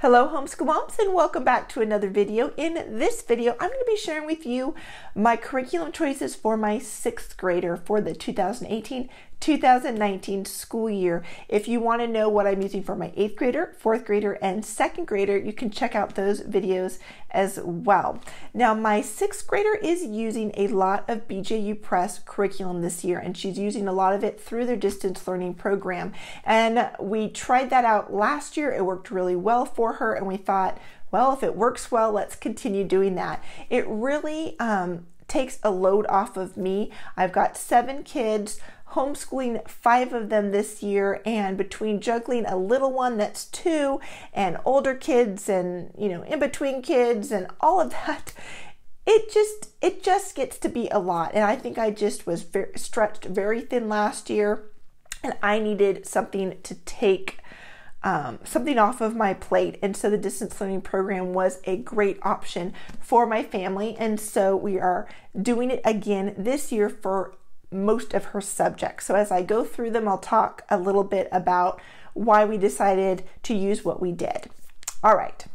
Hello homeschool moms, and welcome back to another video. In this video, I'm going to be sharing with you my curriculum choices for my 6th grader for the 2018-2019 school year. If you want to know what I'm using for my 8th grader, 4th grader, and 2nd grader, you can check out those videos as well. Now, my 6th grader is using a lot of BJU Press curriculum this year, and she's using a lot of it through their distance learning program. And we tried that out last year. It worked really well for her, and we thought, well, if it works well, let's continue doing that. It really takes a load off of me. I've got 7 kids, homeschooling 5 of them this year, and between juggling a little one that's 2 and older kids and, you know, in between kids and all of that, it just gets to be a lot. And I think I just was stretched very thin last year, and I needed something to take something off of my plate. And so the distance learning program was a great option for my family. And so we are doing it again this year for most of her subjects. So as I go through them, I'll talk a little bit about why we decided to use what we did. All right.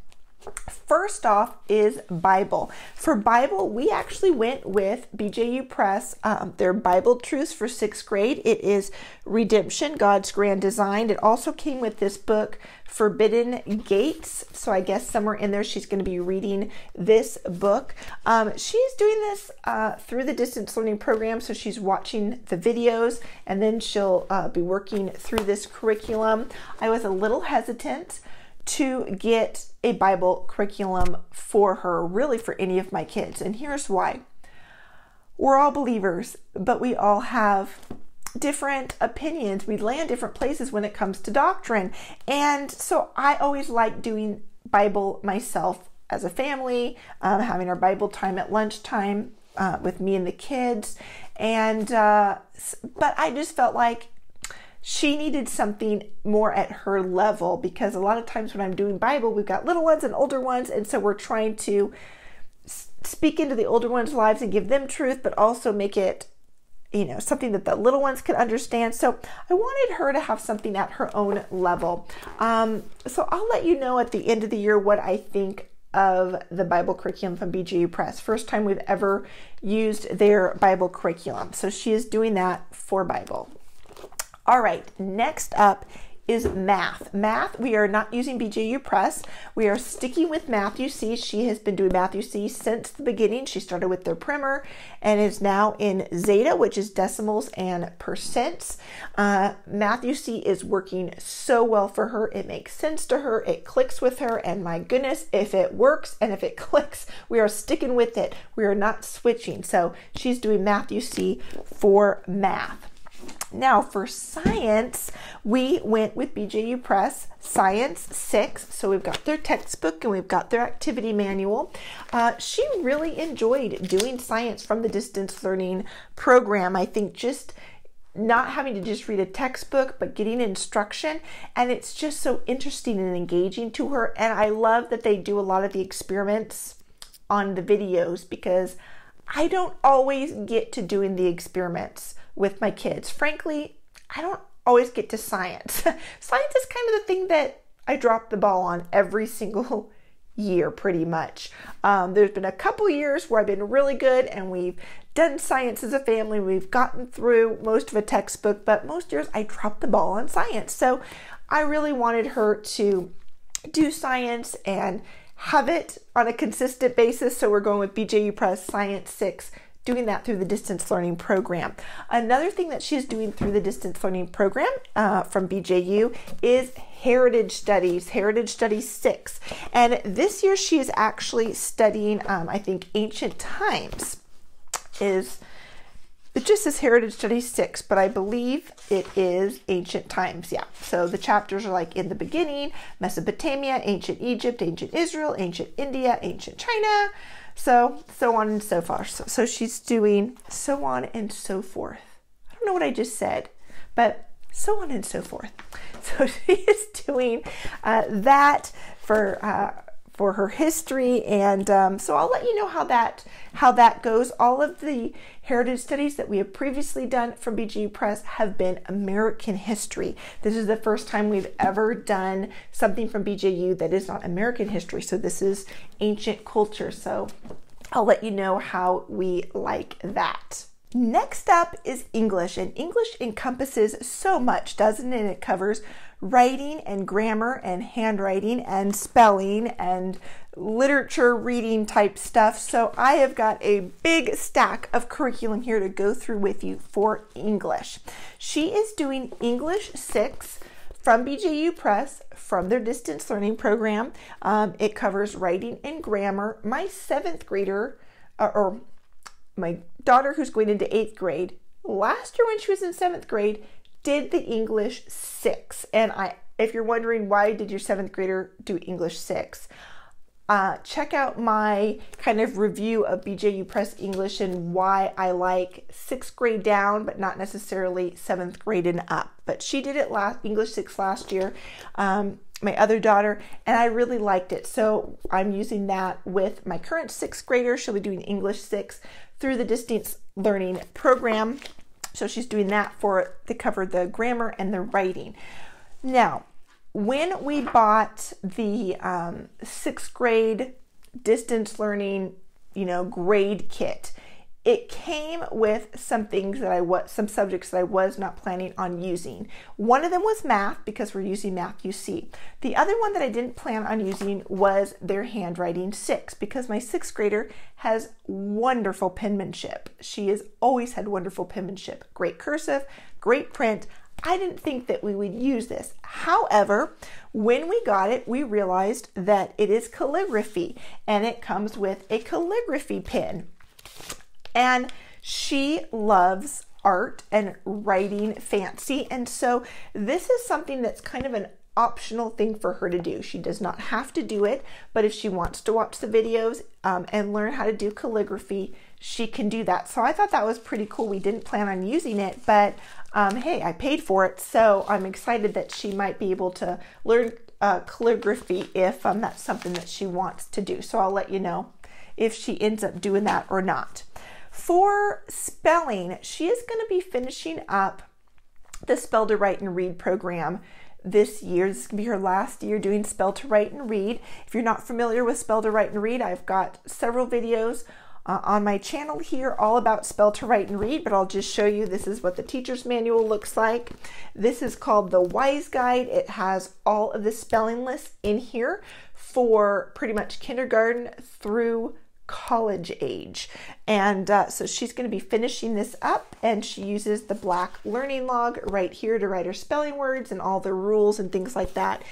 First off is Bible. For Bible, we actually went with BJU Press, their Bible Truths for 6th grade. It is Redemption, God's Grand Design. It also came with this book, Forbidden Gates. So I guess somewhere in there, she's going to be reading this book. She's doing this through the distance learning program. So she's watching the videos, and then she'll be working through this curriculum. I was a little hesitant to get a Bible curriculum for her, really for any of my kids. And here's why. We're all believers, but we all have different opinions. We land different places when it comes to doctrine. And so I always like doing Bible myself as a family, having our Bible time at lunchtime with me and the kids. And but I just felt like she needed something more at her level, because a lot of times when I'm doing Bible, we've got little ones and older ones, and so we're trying to speak into the older ones' lives and give them truth, but also make it, you know, something that the little ones can understand. So I wanted her to have something at her own level. So I'll let you know at the end of the year what I think of the Bible curriculum from BJU Press. First time we've ever used their Bible curriculum. So she is doing that for Bible. All right, next up is math. Math, we are not using BJU Press. We are sticking with Matthew C. She has been doing Matthew C since the beginning. She started with their primer and is now in Zeta, which is decimals and percents. Matthew C is working so well for her. It makes sense to her. It clicks with her. And my goodness, if it works and if it clicks, we are sticking with it. We are not switching. So she's doing Matthew C for math. Now for science, we went with BJU Press Science 6. So we've got their textbook and we've got their activity manual. She really enjoyed doing science from the distance learning program. I think just not having to just read a textbook, but getting instruction. And it's just so interesting and engaging to her. And I love that they do a lot of the experiments on the videos, because I don't always get to doing the experiments with my kids. Frankly, I don't always get to science. Science is kind of the thing that I drop the ball on every single year, pretty much. There's been a couple years where I've been really good and we've done science as a family. We've gotten through most of a textbook, but most years I drop the ball on science. So I really wanted her to do science and have it on a consistent basis. So we're going with BJU Press Science 6, doing that through the distance learning program. Another thing that she's doing through the distance learning program from BJU is Heritage Studies 6. And this year she is actually studying, I think, Ancient Times. It just says Heritage Studies 6, but I believe it is Ancient Times. Yeah. So the chapters are like in the beginning, Mesopotamia, Ancient Egypt, Ancient Israel, Ancient India, Ancient China, so on and so forth. So she's doing so on and so forth. I don't know what I just said, but so on and so forth. So she is doing that for for her history, and so I'll let you know how that goes. All of the heritage studies that we have previously done from BJU Press have been American history. This is the first time we've ever done something from BJU that is not American history, so this is ancient culture, so I'll let you know how we like that. Next up is English, and English encompasses so much, doesn't it? It covers writing and grammar and handwriting and spelling and literature reading type stuff. So I have got a big stack of curriculum here to go through with you for English. She is doing English 6 from BJU Press from their distance learning program. It covers writing and grammar. My 7th grader, or my daughter who's going into 8th grade, last year when she was in 7th grade, did the English 6. And if you're wondering why did your 7th grader do English 6, check out my kind of review of BJU Press English and why I like 6th grade down, but not necessarily 7th grade and up. But she did it English 6 last year, my other daughter, and I really liked it. So I'm using that with my current 6th grader. She'll be doing English 6 through the distance learning program. So she's doing that to cover the grammar and the writing. Now, when we bought the 6th grade distance learning, grade kit, it came with some things some subjects that I was not planning on using. One of them was math, because we're using Math UC. The other one that I didn't plan on using was their handwriting 6, because my 6th grader has wonderful penmanship. She has always had wonderful penmanship, great cursive, great print. I didn't think that we would use this. However, when we got it, we realized that it is calligraphy, and it comes with a calligraphy pen. And she loves art and writing fancy, and so this is something that's kind of an optional thing for her to do. She does not have to do it, but if she wants to watch the videos and learn how to do calligraphy, she can do that. So I thought that was pretty cool. We didn't plan on using it, but hey, I paid for it, so I'm excited that she might be able to learn calligraphy if that's something that she wants to do. So I'll let you know if she ends up doing that or not. For spelling, she is going to be finishing up the Spell to Write and Read program this year. This is going to be her last year doing Spell to Write and Read. If you're not familiar with Spell to Write and Read, I've got several videos on my channel here all about Spell to Write and Read, but I'll just show you. This is what the teacher's manual looks like. This is called the Wise Guide. It has all of the spelling lists in here for pretty much kindergarten through college age. And so she's going to be finishing this up, and she uses the black learning log right here to write her spelling words and all the rules and things like that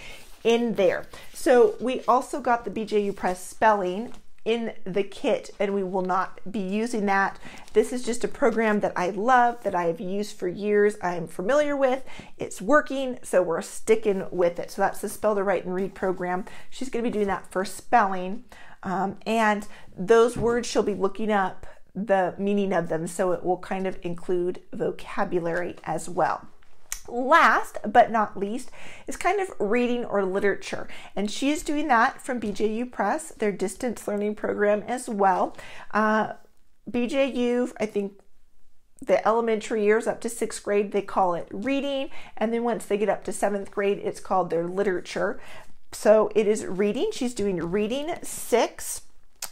in there. So we also got the BJU Press spelling in the kit, and we will not be using that. This is just a program that I love, that I have used for years. I'm familiar with. It's working, so we're sticking with it. So that's the Spell to Write and Read program. She's going to be doing that for spelling. And those words she'll be looking up the meaning of them, so it will kind of include vocabulary as well. Last but not least is kind of reading or literature, and she is doing that from BJU Press, their distance learning program as well. BJU, I think the elementary years up to 6th grade, they call it reading, and then once they get up to 7th grade, it's called their literature. So it is reading. She's doing reading 6.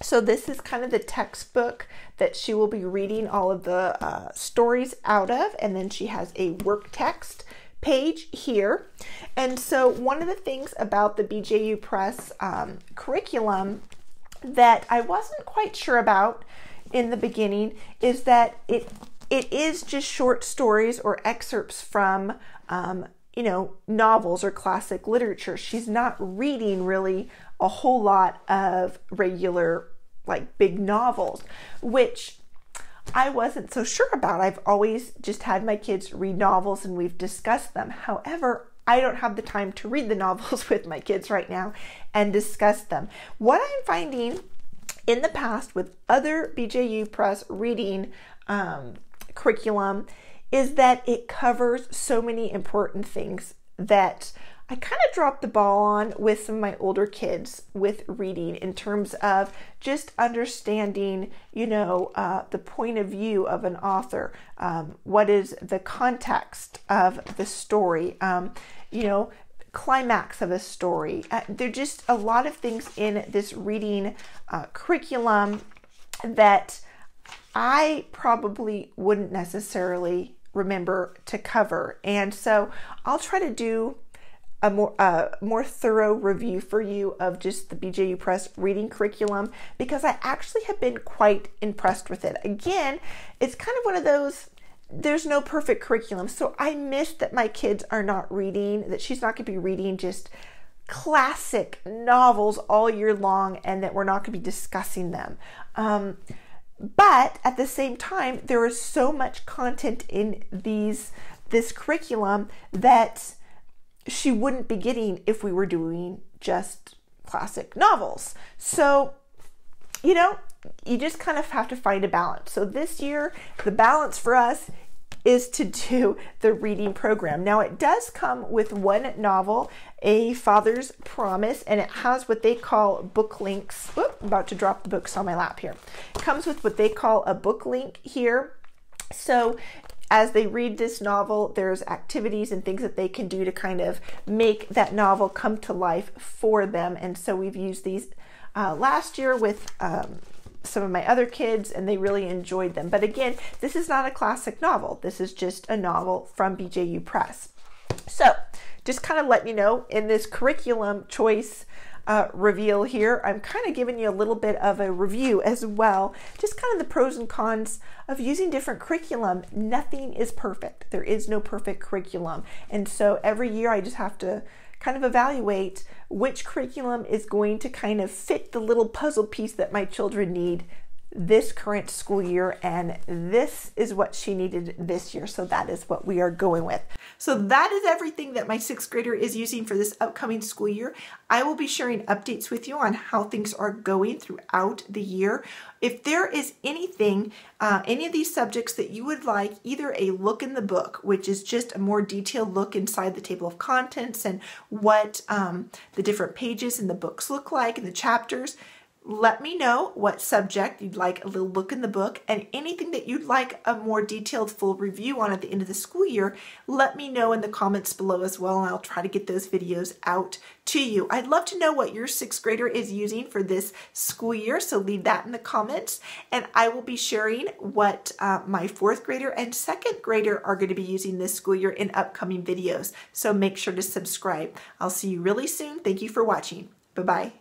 So this is kind of the textbook that she will be reading all of the stories out of. And then she has a work text page here. And so one of the things about the BJU Press curriculum that I wasn't quite sure about in the beginning is that it is just short stories or excerpts from novels or classic literature. She's not reading really a whole lot of regular, like, big novels, which I wasn't so sure about. I've always just had my kids read novels and we've discussed them. However, I don't have the time to read the novels with my kids right now and discuss them. What I'm finding in the past with other BJU Press reading curriculum is that it covers so many important things that I kind of dropped the ball on with some of my older kids with reading in terms of just understanding, the point of view of an author. What is the context of the story? Climax of a story. There are just a lot of things in this reading curriculum that I probably wouldn't necessarily remember to cover. And so I'll try to do a more thorough review for you of just the BJU Press reading curriculum, because I actually have been quite impressed with it. Again, it's kind of one of those, there's no perfect curriculum. So I miss that my kids are not reading, that she's not going to be reading just classic novels all year long, and that we're not going to be discussing them. But at the same time, there is so much content in this curriculum that she wouldn't be getting if we were doing just classic novels. So, you just kind of have to find a balance. So this year, the balance for us is to do the reading program. Now, it does come with one novel, A Father's Promise, and it has what they call book links. Whoop, I'm about to drop the books on my lap here. It comes with what they call a book link here. So as they read this novel, there's activities and things that they can do to kind of make that novel come to life for them. And so we've used these last year with some of my other kids, and they really enjoyed them. But again, this is not a classic novel. This is just a novel from BJU Press. So just kind of letting you know, in this curriculum choice reveal here, I'm kind of giving you a little bit of a review as well, just kind of the pros and cons of using different curriculum. Nothing is perfect. There is no perfect curriculum. And so every year I just have to kind of evaluate which curriculum is going to kind of fit the little puzzle piece that my children need this current school year, and this is what she needed this year. So that is what we are going with. So that is everything that my sixth grader is using for this upcoming school year. I will be sharing updates with you on how things are going throughout the year. If there is anything, any of these subjects that you would like either a look in the book, which is just a more detailed look inside the table of contents and what the different pages in the books look like and the chapters, let me know what subject you'd like a little look in the book, and anything that you'd like a more detailed full review on at the end of the school year, let me know in the comments below as well, and I'll try to get those videos out to you. I'd love to know what your sixth grader is using for this school year, so leave that in the comments, and I will be sharing what my fourth grader and second grader are going to be using this school year in upcoming videos, so make sure to subscribe. I'll see you really soon. Thank you for watching. Bye-bye.